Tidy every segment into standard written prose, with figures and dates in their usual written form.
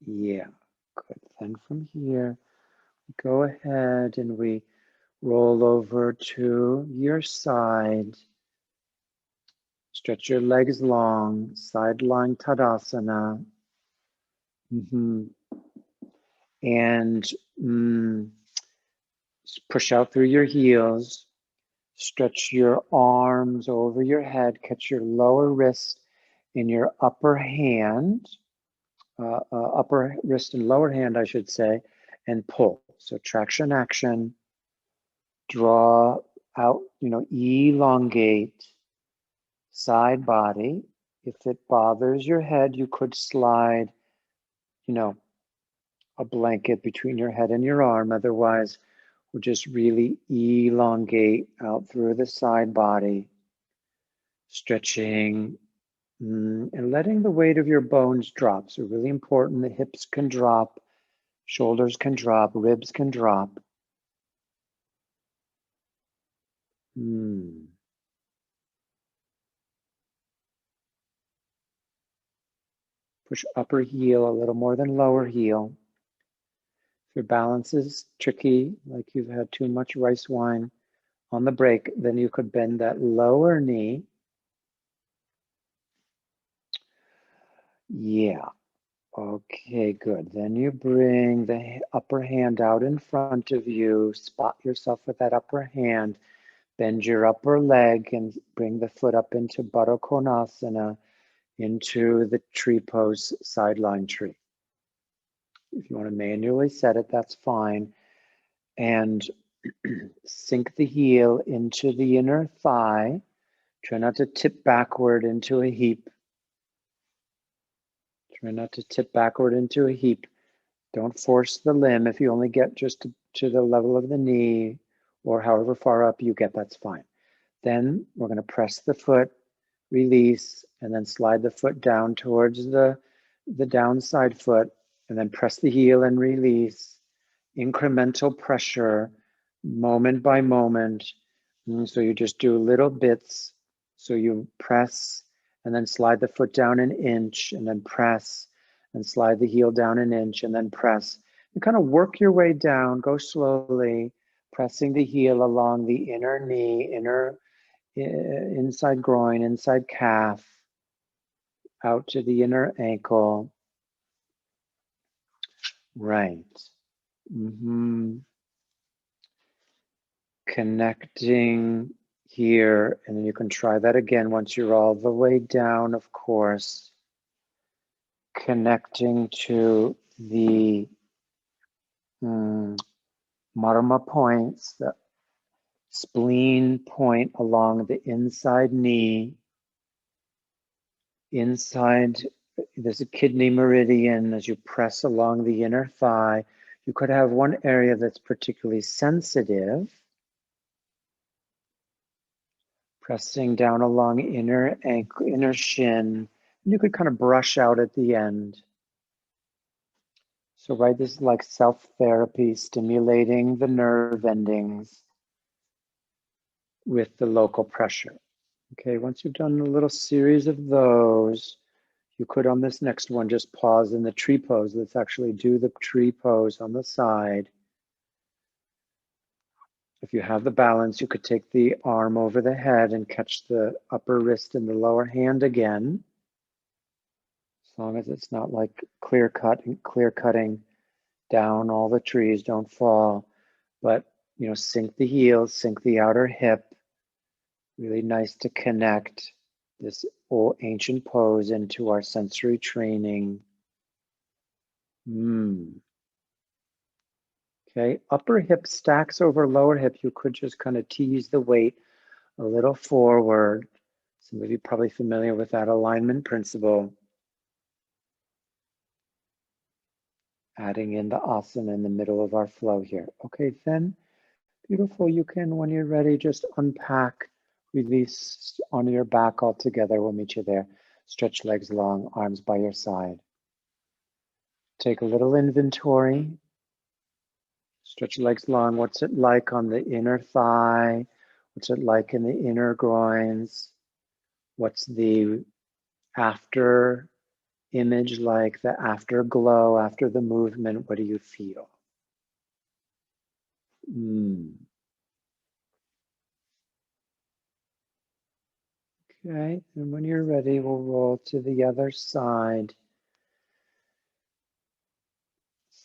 Yeah, good. Then from here, go ahead and we roll over to your side. Stretch your legs long, side lying Tadasana. And push out through your heels. Stretch your arms over your head. Catch your lower wrist in your upper hand, upper wrist and lower hand, I should say, and pull. So traction action. Draw out, elongate side body. If it bothers your head, you could slide, a blanket between your head and your arm. Otherwise, we'll just really elongate out through the side body, stretching and letting the weight of your bones drop. So really important, the hips can drop, shoulders can drop, ribs can drop. Push upper heel a little more than lower heel. If your balance is tricky, like you've had too much rice wine on the break, then you could bend that lower knee. Yeah. Okay, good. Then you bring the upper hand out in front of you, spot yourself with that upper hand, bend your upper leg and bring the foot up into Baddha Konasana, into the tree pose, sideline tree. If you want to manually set it, that's fine. And sink the heel into the inner thigh. Try not to tip backward into a heap. Try not to tip backward into a heap. Don't force the limb. If you only get just to the level of the knee or however far up you get, that's fine. Then we're going to press the foot, release, and then slide the foot down towards the downside foot, and then press the heel and release. Incremental pressure, moment by moment. So you just do little bits. So you press and then slide the foot down an inch and then press and slide the heel down an inch and then press. You kind of work your way down, go slowly, pressing the heel along the inner knee, inside groin, inside calf, out to the inner ankle. Right. Connecting here, and then you can try that again once you're all the way down, of course. Connecting to the marma points, the spleen point along the inside knee. Inside, there's a kidney meridian as you press along the inner thigh. You could have one area that's particularly sensitive. Pressing down along inner ankle, inner shin. And you could kind of brush out at the end. So, right, this is like self-therapy, stimulating the nerve endings with the local pressure. Okay, once you've done a little series of those, you could on this next one just pause in the tree pose. Let's actually do the tree pose on the side. If you have the balance, you could take the arm over the head and catch the upper wrist in the lower hand again. As long as it's not like clear cutting down all the trees, don't fall. But, sink the heels, sink the outer hip. Really nice to connect this old ancient pose into our sensory training. Okay, upper hip stacks over lower hip. You could just kind of tease the weight a little forward. Some of you are probably familiar with that alignment principle. Adding in the asana in the middle of our flow here. Okay, then, beautiful. You can, when you're ready, just unpack, release on your back altogether. We'll meet you there. Stretch legs long, arms by your side. Take a little inventory. Stretch legs long. What's it like on the inner thigh? What's it like in the inner groins? What's the after image like the afterglow after the movement. What do you feel? Okay, and when you're ready, we'll roll to the other side.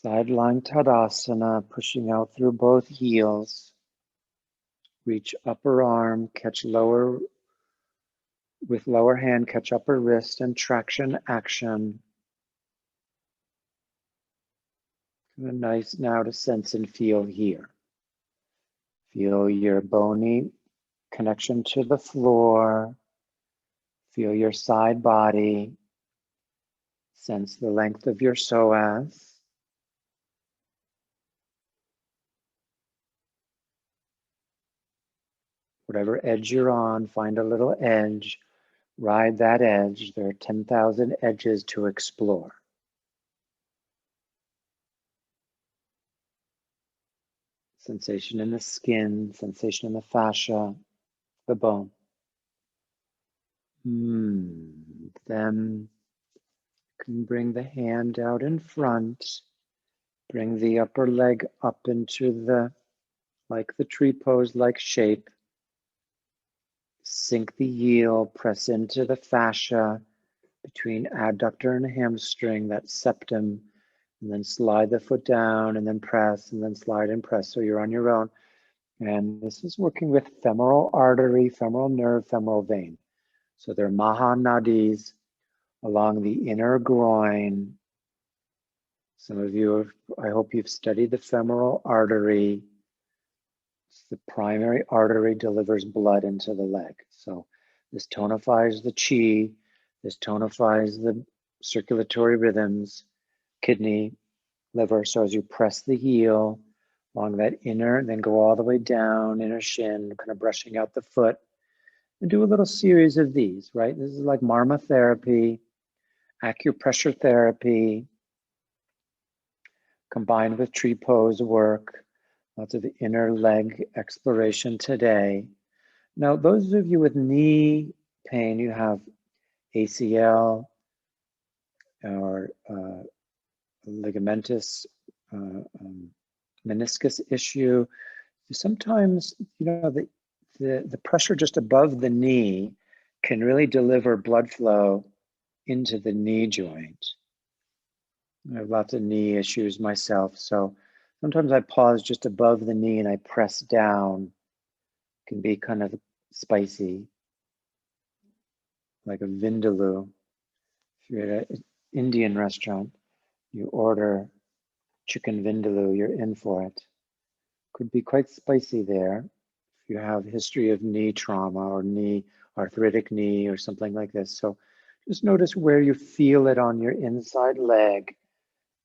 Side lying Tadasana, pushing out through both heels. Reach upper arm, catch lower, with lower hand, catch upper wrist and traction action. Nice now to sense and feel here. Feel your bony connection to the floor. Feel your side body. Sense the length of your psoas. Whatever edge you're on, find a little edge. Ride that edge. There are 10,000 edges to explore. Sensation in the skin, sensation in the fascia, the bone. Then you can bring the hand out in front. Bring the upper leg up into like the tree pose-like shape. Sink the heel, press into the fascia between adductor and hamstring, that septum, and then slide the foot down and then press and then slide and press. So you're on your own. And this is working with femoral artery, femoral nerve, femoral vein. So they're mahanadis along the inner groin. Some of you, I hope you've studied the femoral artery. It's the primary artery, delivers blood into the leg. So this tonifies the chi, this tonifies the circulatory rhythms, kidney, liver. So as you press the heel along that inner, then go all the way down, inner shin, kind of brushing out the foot, and do a little series of these, right? This is like marma therapy, acupressure therapy, combined with tree pose work, lots of inner leg exploration today. Now, those of you with knee pain, you have ACL or ligamentous meniscus issue. Sometimes, you know, the pressure just above the knee can really deliver blood flow into the knee joint. I have lots of knee issues myself, so sometimes I pause just above the knee and I press down. It can be kind of spicy, like a vindaloo. If you're at an Indian restaurant, you order chicken vindaloo, you're in for it. Could be quite spicy there. If you have history of knee trauma or arthritic knee or something like this. So just notice where you feel it on your inside leg.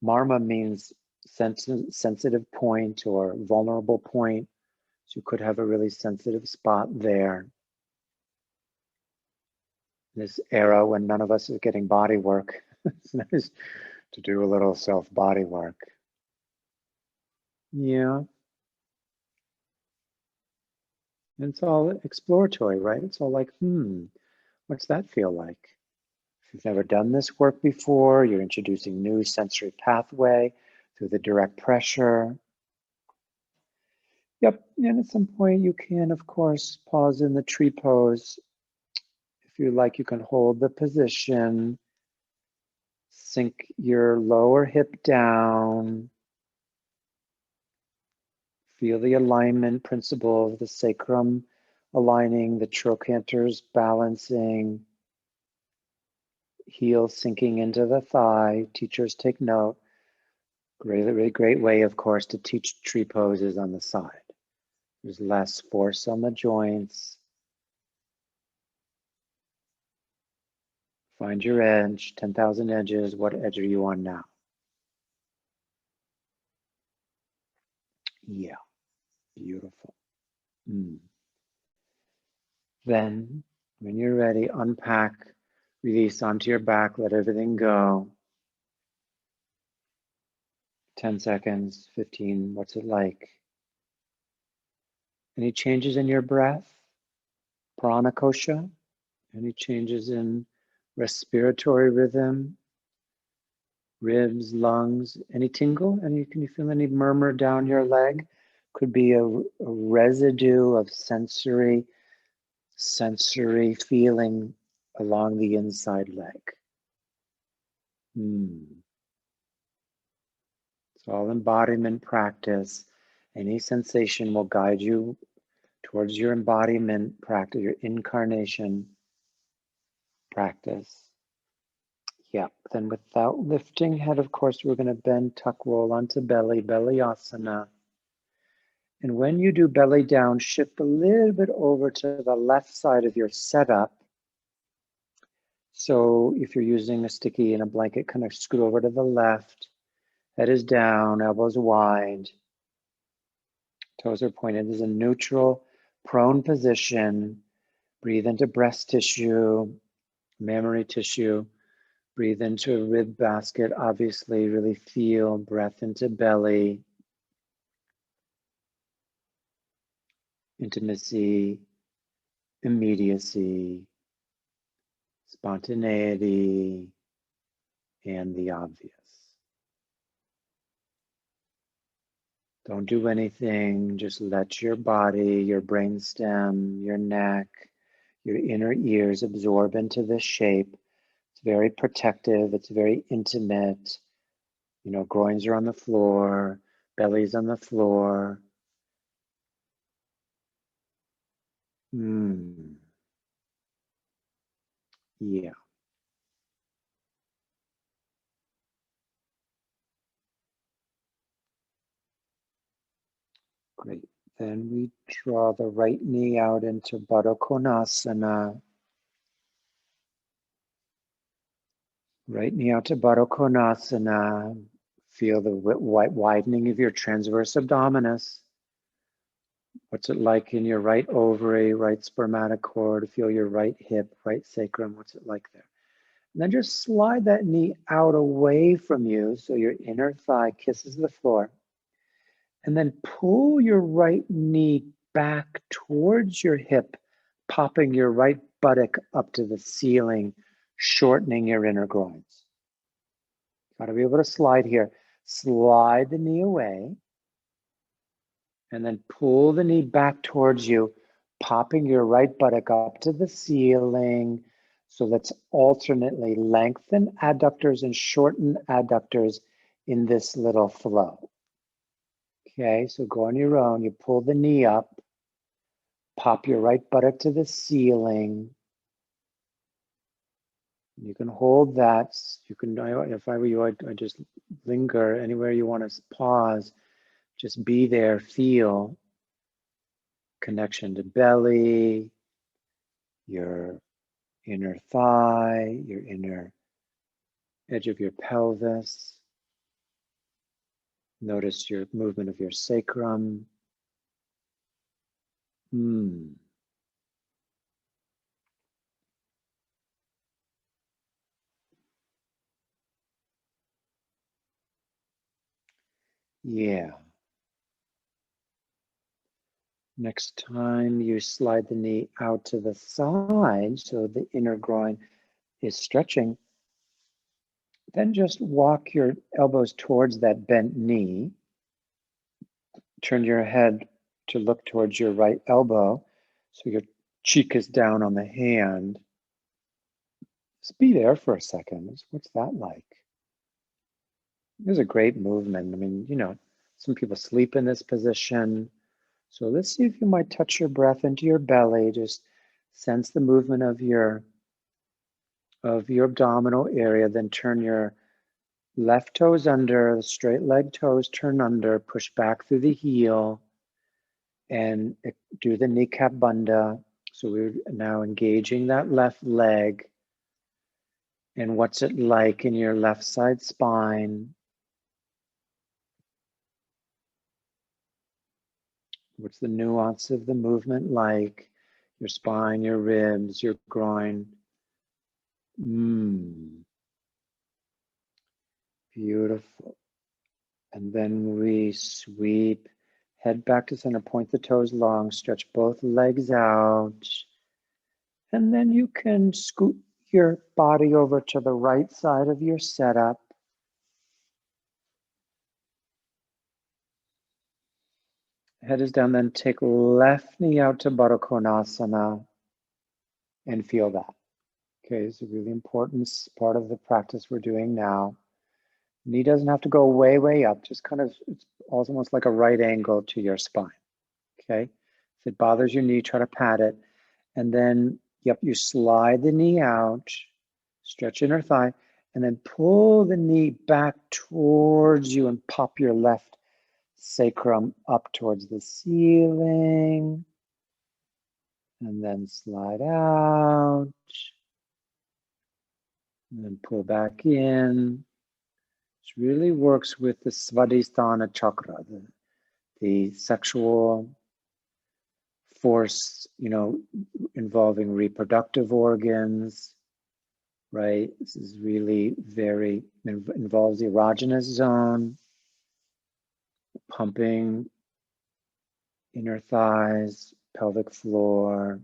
Marma means sensitive point or vulnerable point. So you could have a really sensitive spot there. This era when none of us is getting body work, it's nice to do a little self-body work. Yeah. And it's all exploratory, right? It's all like, what's that feel like? If you've never done this work before, you're introducing new sensory pathway through the direct pressure. Yep, and at some point you can, of course, pause in the tree pose. If you like, you can hold the position, sink your lower hip down, feel the alignment principle of the sacrum aligning, the trochanters balancing, heel sinking into the thigh. Teachers take note. Really great way, of course, to teach tree poses on the side. There's less force on the joints. Find your edge, 10,000 edges. What edge are you on now? Yeah, beautiful. Then, when you're ready, unpack, release onto your back, let everything go. 10 seconds, 15, what's it like? Any changes in your breath? Prana kosha? Any changes in respiratory rhythm? ribs, lungs, any tingle? Can you feel any murmur down your leg? Could be a residue of sensory feeling along the inside leg. It's all embodiment practice. Any sensation will guide you towards your embodiment practice, your incarnation practice. Yeah, then without lifting head, of course, we're going to bend, tuck, roll onto belly, belly asana. And when you do belly down, shift a little bit over to the left side of your setup. So if you're using a sticky and a blanket, kind of scoot over to the left. Head is down, elbows wide. Toes are pointed. This is a neutral, prone position. Breathe into breast tissue, mammary tissue. Breathe into a rib basket, obviously. Really feel breath into belly. Intimacy, immediacy, spontaneity, and the obvious. Don't do anything, just let your body, your brainstem, your neck, your inner ears absorb into this shape. It's very protective, it's very intimate. You know, groins are on the floor, belly's on the floor. Yeah. Great. Then we draw the right knee out into Baddha Konasana. Right knee out to Baddha Konasana. Feel the widening of your transverse abdominis. What's it like in your right ovary, right spermatocord? Feel your right hip, right sacrum. What's it like there? And then just slide that knee out away from you so your inner thigh kisses the floor. And then pull your right knee back towards your hip, popping your right buttock up to the ceiling, shortening your inner groins. Got to be able to slide here. Slide the knee away, and then pull the knee back towards you, popping your right buttock up to the ceiling. So let's alternately lengthen adductors and shorten adductors in this little flow. Okay, so go on your own. You pull the knee up, pop your right buttock to the ceiling. You can hold that. You can, if I were you, I'd just linger anywhere you want to pause. Just be there, feel connection to belly, your inner thigh, your inner edge of your pelvis. Notice your movement of your sacrum. Yeah. Next time you slide the knee out to the side so the inner groin is stretching, then just walk your elbows towards that bent knee. Turn your head to look towards your right elbow so your cheek is down on the hand. Just be there for a second. What's that like? This is a great movement. I mean, you know, some people sleep in this position. So let's see if you might touch your breath into your belly. Just sense the movement of your abdominal area. Then turn your left toes under, the straight leg toes turn under, push back through the heel, and do the kneecap bandha. So we're now engaging that left leg. And what's it like in your left side spine? What's the nuance of the movement like? Your spine, your ribs, your groin. Beautiful. And then we sweep, head back to center, point the toes long, stretch both legs out. And then you can scoot your body over to the right side of your setup. Head is down, then take left knee out to Baddha Konasana and feel that. Okay, it's a really important part of the practice we're doing now. Knee doesn't have to go way, way up, just kind of, it's almost like a right angle to your spine. Okay, if it bothers your knee, try to pat it. And then, yep, you slide the knee out, stretch inner thigh, and then pull the knee back towards you and pop your left sacrum up towards the ceiling. And then slide out. And then pull back in. Which really works with the Svadhisthana chakra, the sexual force, involving reproductive organs, right? This is really involves the erogenous zone, pumping inner thighs, pelvic floor.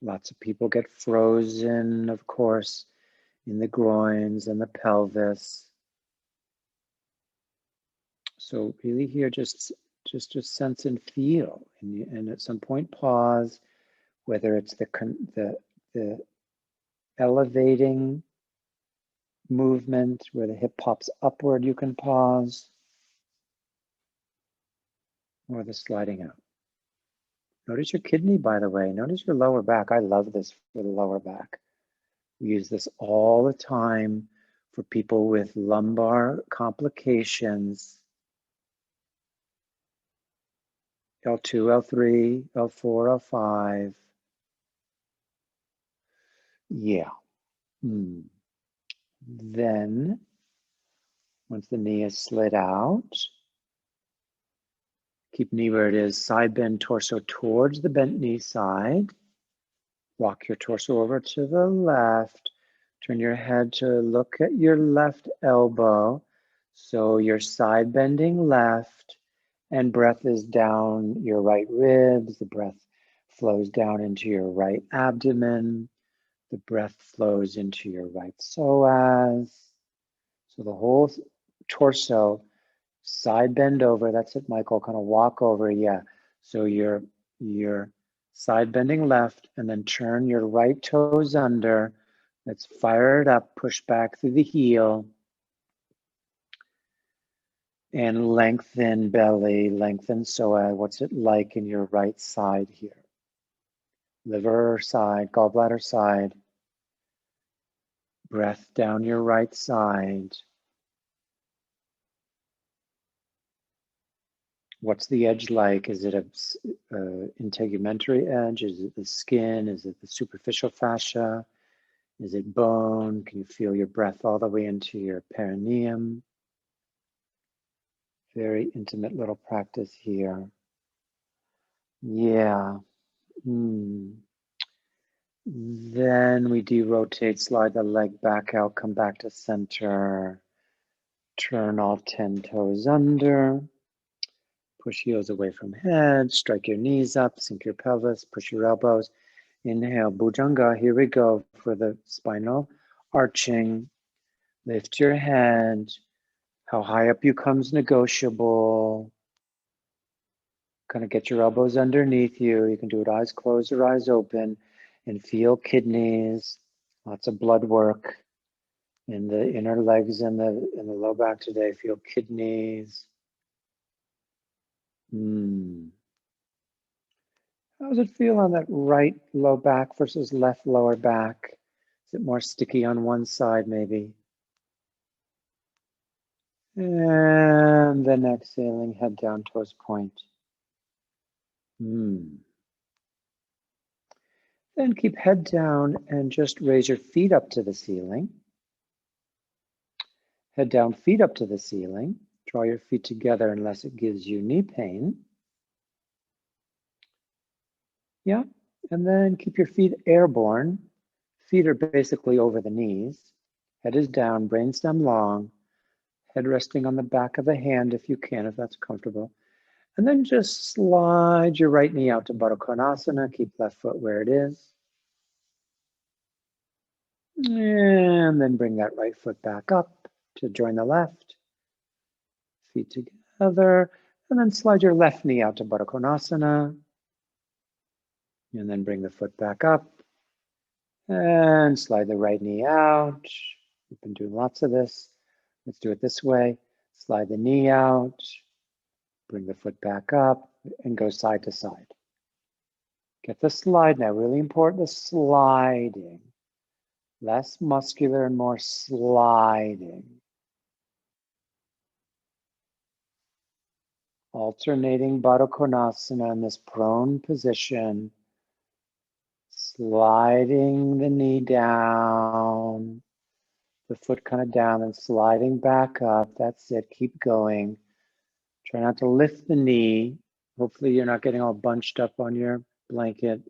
Lots of people get frozen, of course, in the groins and the pelvis. So really here, just sense and feel, and at some point pause, whether it's the elevating movement where the hip pops upward, you can pause, or the sliding out. Notice your kidney, by the way. Notice your lower back. I love this for the lower back. We use this all the time for people with lumbar complications. L2, L3, L4, L5. Yeah. Then, once the knee is slid out, keep knee where it is, side bend torso towards the bent knee side. Walk your torso over to the left. Turn your head to look at your left elbow. So you're side bending left, and breath is down your right ribs. The breath flows down into your right abdomen. The breath flows into your right psoas. So the whole torso, side bend over. That's it, Michael. Kind of walk over. Yeah. So you're side bending left, and then turn your right toes under. Let's fire it up. Push back through the heel. And lengthen belly, lengthen psoas. What's it like in your right side here? Liver side, gallbladder side. Breath down your right side. What's the edge like? Is it a integumentary edge? Is it the skin? Is it the superficial fascia? Is it bone? Can you feel your breath all the way into your perineum? Very intimate little practice here. Yeah. Then we derotate, slide the leg back out, come back to center. Turn all 10 toes under. Push heels away from head, strike your knees up, sink your pelvis, push your elbows. Inhale, Bhujanga, here we go for the spinal arching. Lift your head. How high up you come is negotiable. Kind of get your elbows underneath you. You can do it eyes closed or eyes open, and feel kidneys. Lots of blood work in the inner legs and the low back today. Feel kidneys. How does it feel on that right low back versus left lower back? Is it more sticky on one side maybe? And then exhaling, head down, toes point. Then keep head down and just raise your feet up to the ceiling. Head down, feet up to the ceiling. Draw your feet together unless it gives you knee pain. Yeah, and then keep your feet airborne. Feet are basically over the knees. Head is down, brainstem long. Head resting on the back of the hand if you can, if that's comfortable. And then just slide your right knee out to Baddha Konasana. Keep left foot where it is. And then bring that right foot back up to join the left. Feet together. And then slide your left knee out to Baddha Konasana. And then bring the foot back up. And slide the right knee out. We've been doing lots of this. Let's do it this way. Slide the knee out. Bring the foot back up and go side to side. Get the slide now, really important, the sliding. Less muscular and more sliding. Alternating Baddha Konasana in this prone position. Sliding the knee down. The foot kind of down and sliding back up. That's it, keep going. Try not to lift the knee. Hopefully you're not getting all bunched up on your blanket.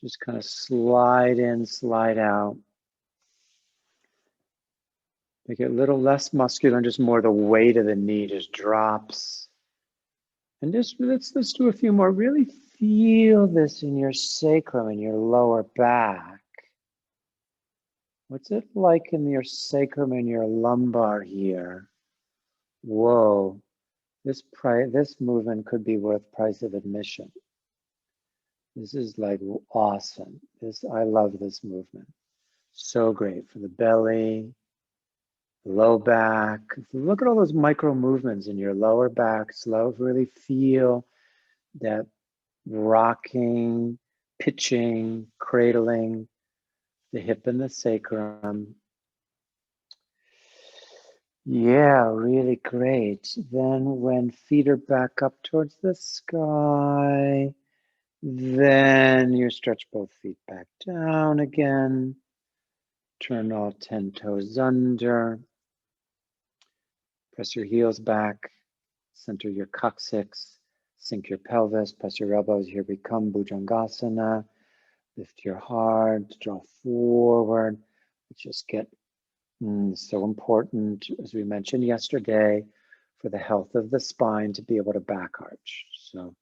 Just kind of slide in, slide out. Make it a little less muscular and just more the weight of the knee just drops. And just let's do a few more. Really feel this in your sacrum, in your lower back. What's it like in your sacrum and your lumbar here? Whoa, this movement could be worth price of admission. This is like awesome. I love this movement. So great for the belly, low back. Look at all those micro movements in your lower back. Slow, really feel that rocking, pitching, cradling, the hip and the sacrum. Yeah, really great. Then when feet are back up towards the sky, then you stretch both feet back down again. Turn all 10 toes under. Press your heels back. Center your coccyx. Sink your pelvis. Press your elbows. Here we come. Bhujangasana. Lift your heart. Draw forward. Just get so important, as we mentioned yesterday, for the health of the spine to be able to back arch. So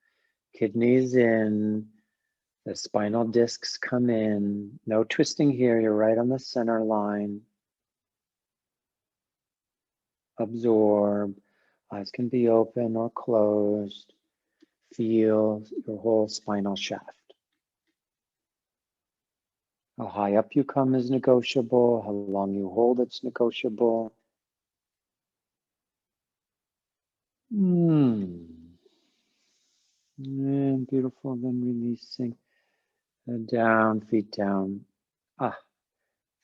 kidneys in, the spinal discs come in. No twisting here. You're right on the center line. Absorb. Eyes can be open or closed. Feel your whole spinal shaft. How high up you come is negotiable. How long you hold, it's negotiable. And beautiful, then releasing. Down, feet down.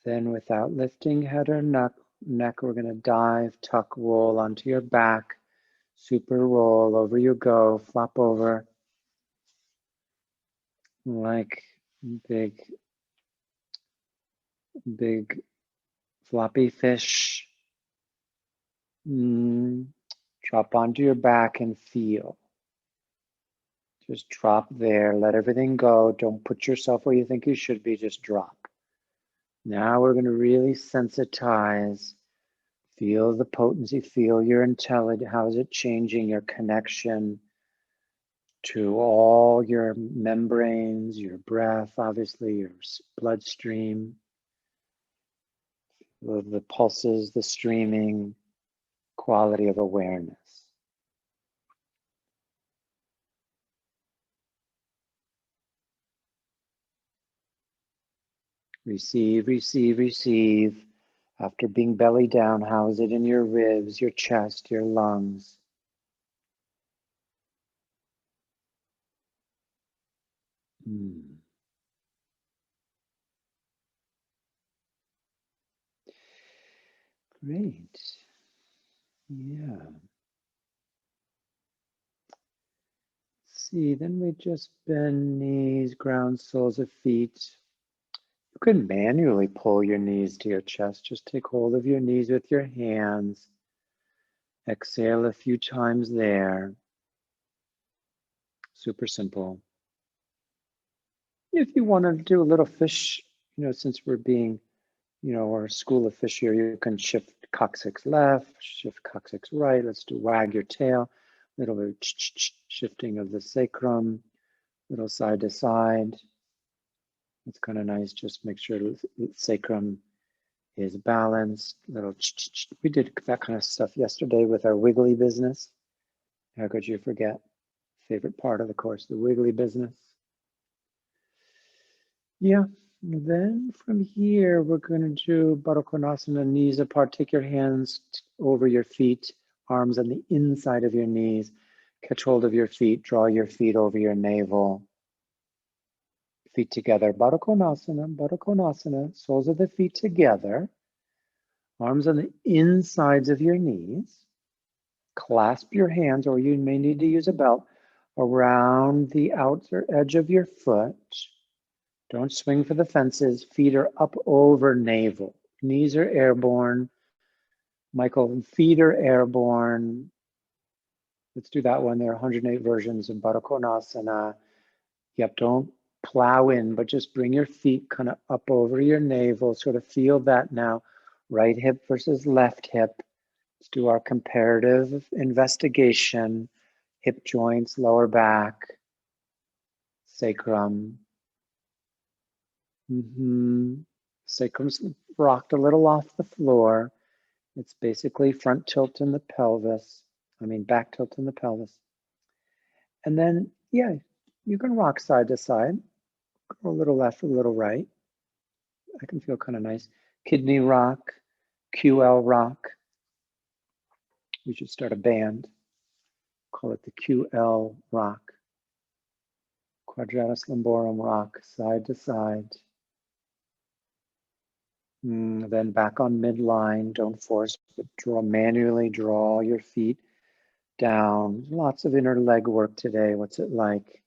Then without lifting head or neck, we're going to dive, tuck, roll onto your back. Super roll, over you go, flop over. Like big floppy fish. Drop onto your back and feel. Just drop there, let everything go. Don't put yourself where you think you should be, just drop. Now we're going to really sensitize. Feel the potency, feel your intelligence. How is it changing your connection to all your membranes, your breath, obviously, your bloodstream, the pulses, the streaming, quality of awareness. Receive, receive, receive. After being belly down, how is it in your ribs, your chest, your lungs? Great. Yeah. See, then we just bend knees, ground soles of feet. You can manually pull your knees to your chest. Just take hold of your knees with your hands. Exhale a few times there. Super simple. If you want to do a little fish, since we're being, our school of fish here, you can shift coccyx left, shift coccyx right. Let's do wag your tail. Little bit shifting of the sacrum, little side to side. It's kind of nice. Just make sure the sacrum is balanced. Little we did that kind of stuff yesterday with our wiggly business. How could you forget? Favorite part of the course, the wiggly business. Yeah, then from here, we're going to do Baddha Konasana, knees apart. Take your hands over your feet, arms on the inside of your knees. Catch hold of your feet, draw your feet over your navel. Feet together, Baddha Konasana, soles of the feet together. Arms on the insides of your knees. Clasp your hands, or you may need to use a belt, around the outer edge of your foot. Don't swing for the fences. Feet are up over navel. Knees are airborne. Michael, feet are airborne. Let's do that one. There are 108 versions of Baddha Konasana. Yep, don't plow in, but just bring your feet kind of up over your navel. Sort of feel that now. Right hip versus left hip. Let's do our comparative investigation. Hip joints, lower back, sacrum. Sacrum's rocked a little off the floor. It's basically front tilt in the pelvis. Back tilt in the pelvis. And then, yeah, you can rock side to side. Go a little left, a little right. I can feel kind of nice. Kidney rock, QL rock. We should start a band. Call it the QL rock. Quadratus lumborum rock, side to side. Then back on midline. Don't force, but manually draw your feet down. Lots of inner leg work today. What's it like?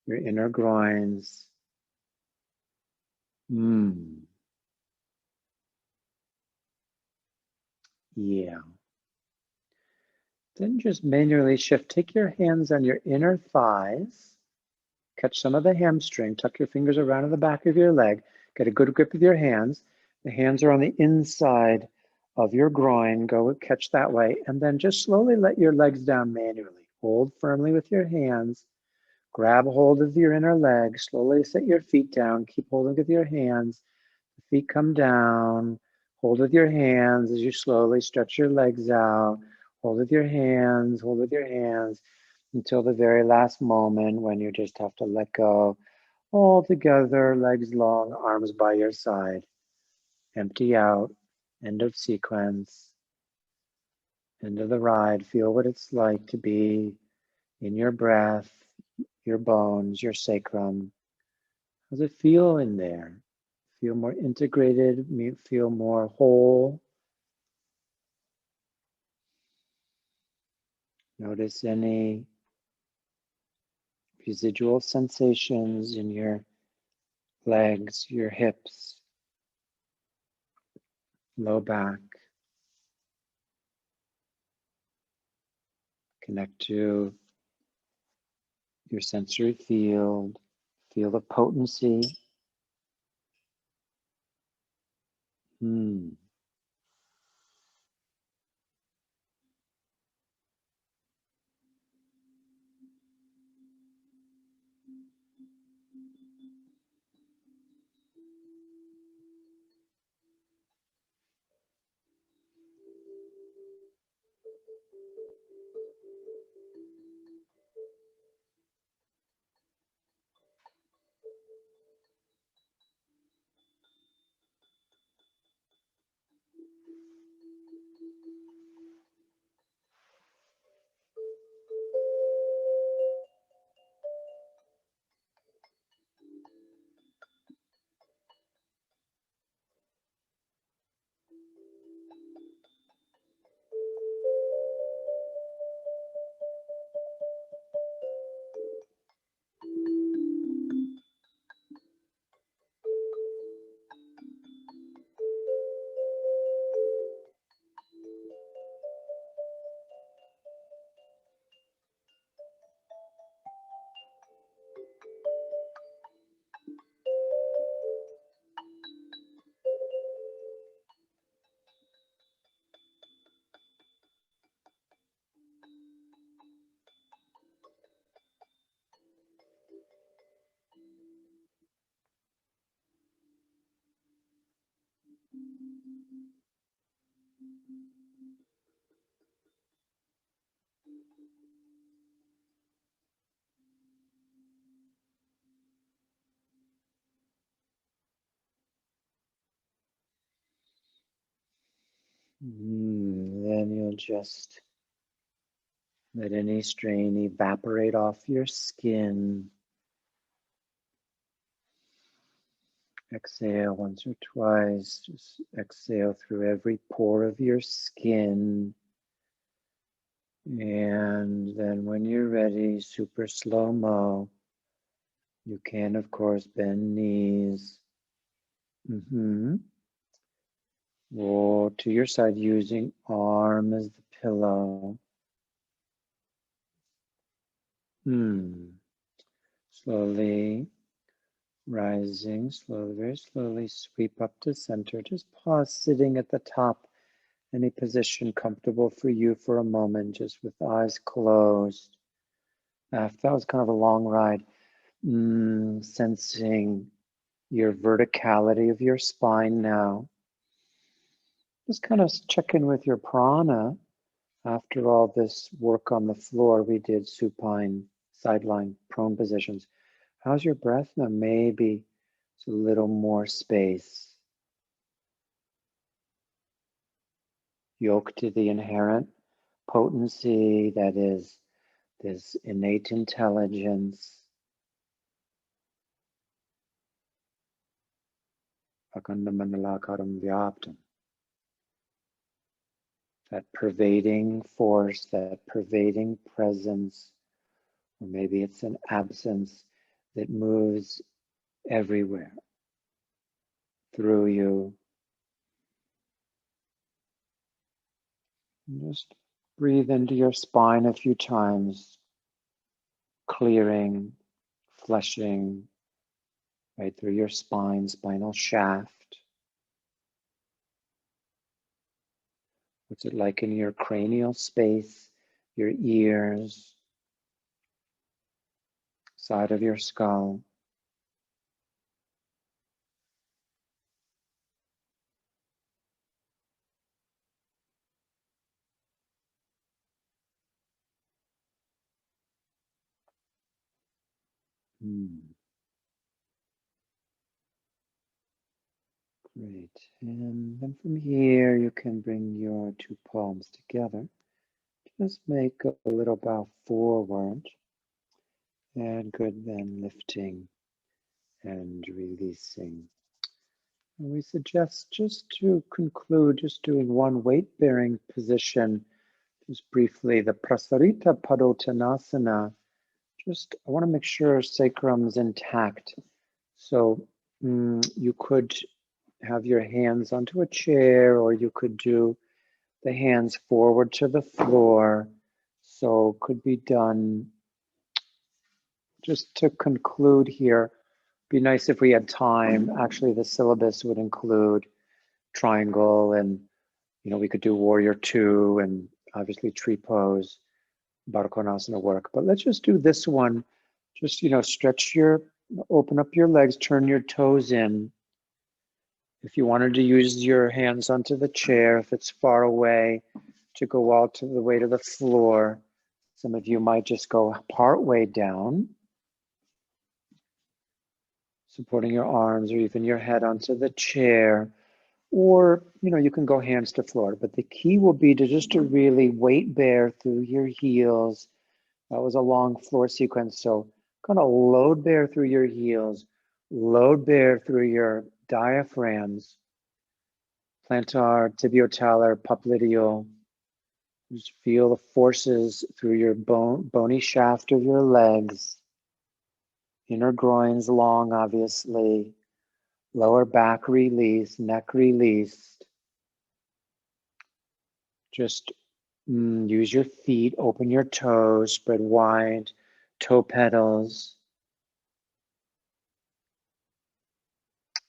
Your inner groins. Yeah. Then just manually shift. Take your hands on your inner thighs. Catch some of the hamstring. Tuck your fingers around the back of your leg. Get a good grip with your hands. The hands are on the inside of your groin. Go catch that way. And then just slowly let your legs down manually. Hold firmly with your hands. Grab hold of your inner leg. Slowly set your feet down. Keep holding with your hands. The feet come down. Hold with your hands as you slowly stretch your legs out. Hold with your hands. Hold with your hands until the very last moment when you just have to let go. All together, legs long, arms by your side. Empty out. End of sequence. End of the ride. Feel what it's like to be in your breath, your bones, your sacrum. How's it feel in there? Feel more integrated, feel more whole. Notice any residual sensations in your legs, your hips, low back. Connect to your sensory field. Feel the potency. Then you'll just let any strain evaporate off your skin. Exhale once or twice. Just exhale through every pore of your skin. And then when you're ready, super slow-mo, you can, of course, bend knees. Roll to your side using arm as the pillow. Slowly rising, slowly, very slowly sweep up to center. Just pause sitting at the top. Any position comfortable for you for a moment, just with eyes closed. That was kind of a long ride. Sensing your verticality of your spine now. Just kind of check in with your prana. After all this work on the floor, we did supine, sideline, prone positions. How's your breath now? Maybe it's a little more space. Yoke to the inherent potency that is this innate intelligence. Akandamandalakaram vyaptam. That pervading force, that pervading presence, or maybe it's an absence that moves everywhere through you. And just breathe into your spine a few times, clearing, flushing right through your spine, spinal shaft. What's it like in your cranial space, your ears, side of your skull? Great. And then from here, you can bring your two palms together. Just make a little bow forward. And good, then lifting and releasing. And we suggest just to conclude, just doing one weight-bearing position, just briefly, the Prasarita Padottanasana. Just, I want to make sure sacrum's intact. So you could have your hands onto a chair, or you could do the hands forward to the floor. So could be done. Just to conclude here, be nice if we had time. Actually, the syllabus would include triangle, and we could do warrior two, and obviously tree pose, Baddha Konasana work. But let's just do this one. Just open up your legs, turn your toes in. If you wanted to use your hands onto the chair, if it's far away, to go all to the way to the floor. Some of you might just go part way down, supporting your arms or even your head onto the chair, or you can go hands to floor. But the key will be to really weight bear through your heels. That was a long floor sequence, so kind of load bear through your heels, load bear through your diaphragms, plantar, tibiotalar, popliteal. Just feel the forces through your bony shaft of your legs. Inner groins long, obviously. Lower back release, neck released. Just use your feet, open your toes, spread wide, toe petals.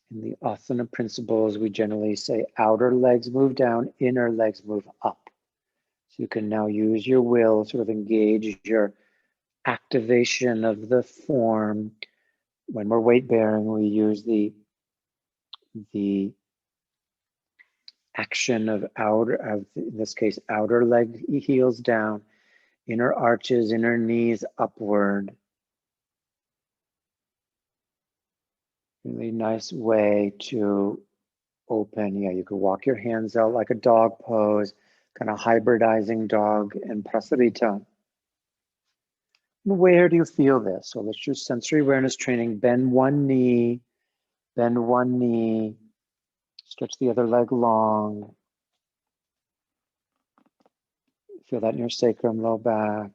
In the asana principles, we generally say outer legs move down, inner legs move up. So you can now use your will, sort of engage your activation of the form. When we're weight bearing, we use the action of in this case, outer leg heels down, inner arches, inner knees upward. Really nice way to open. Yeah, you could walk your hands out like a dog pose, kind of hybridizing dog and prasarita. Where do you feel this? So let's do sensory awareness training. Bend one knee, stretch the other leg long. Feel that in your sacrum, low back.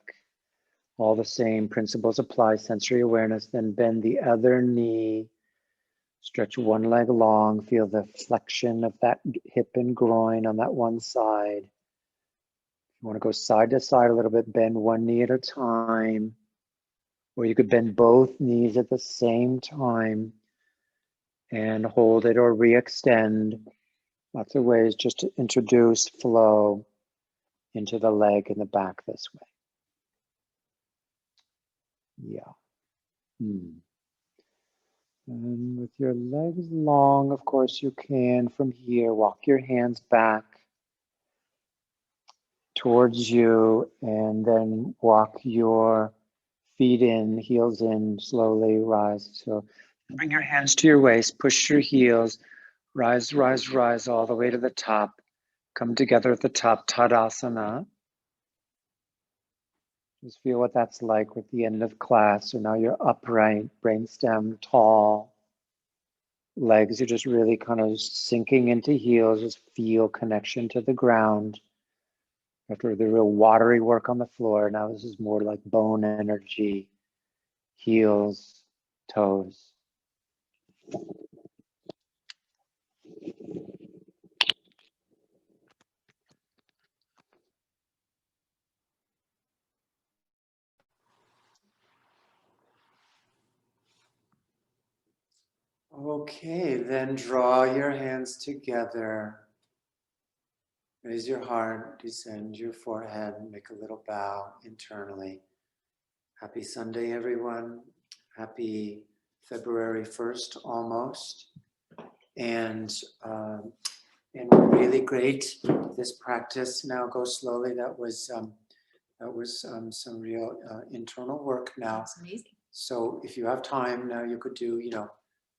All the same principles apply, sensory awareness, then bend the other knee. Stretch one leg long, feel the flexion of that hip and groin on that one side. You want to go side to side a little bit, bend one knee at a time, or you could bend both knees at the same time and hold it or re-extend. Lots of ways just to introduce flow into the leg and the back this way. Yeah. And with your legs long, of course, you can from here walk your hands back towards you and then walk your feet in, heels in, slowly rise. So bring your hands to your waist, push your heels, rise, rise, rise all the way to the top. Come together at the top, Tadasana. Just feel what that's like with the end of class. So now you're upright, brainstem tall. Legs are just really kind of sinking into heels. Just feel connection to the ground. After the real watery work on the floor, now this is more like bone energy. Heels, toes. Okay, then draw your hands together. Raise your heart, descend your forehead, make a little bow internally. Happy Sunday, everyone. Happy February 1st, almost. And really great. This practice now goes slowly. That was some real internal work now. That's amazing. So if you have time now, you could do,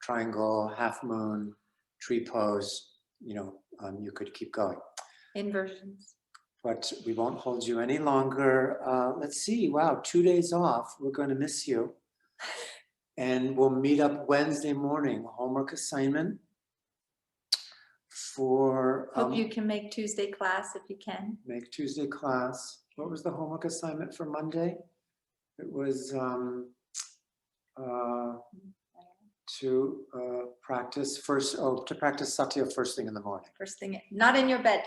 triangle, half moon, tree pose. You could keep going. Inversions. But we won't hold you any longer. Let's see. Wow, 2 days off. We're going to miss you. And we'll meet up Wednesday morning. Homework assignment for... Hope you can make Tuesday class if you can. Make Tuesday class. What was the homework assignment for Monday? It was to practice Satya first thing in the morning. First thing, not in your bed.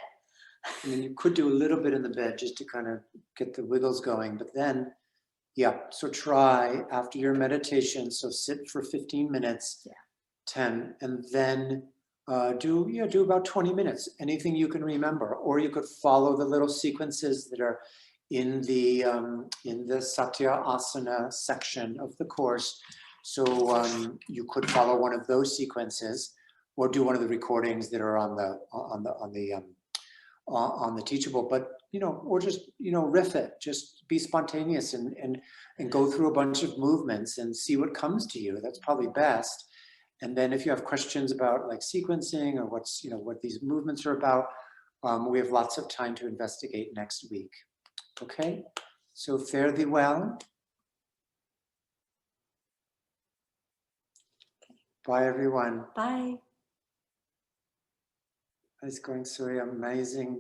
I mean, you could do a little bit in the bed just to kind of get the wiggles going, but then, yeah, so try after your meditation, so sit for 15 minutes, 10, and then do about 20 minutes, anything you can remember, or you could follow the little sequences that are in the Satya Asana section of the course. So you could follow one of those sequences, or do one of the recordings that are on the Teachable, but or just riff it, just be spontaneous and go through a bunch of movements and see what comes to you. That's probably best. And then if you have questions about like sequencing or what these movements are about, we have lots of time to investigate next week. Okay, so fare thee well. Bye everyone. Bye. It's going so amazing.